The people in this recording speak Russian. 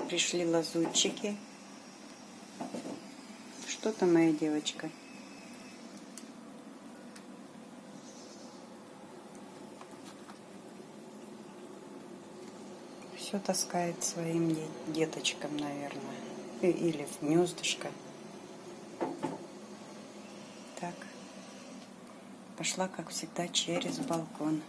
Пришли лазутчики. Что там, моя девочка? Все таскает своим деточкам, наверное. Или в гнездышко. Так. Пошла, как всегда, через балкон.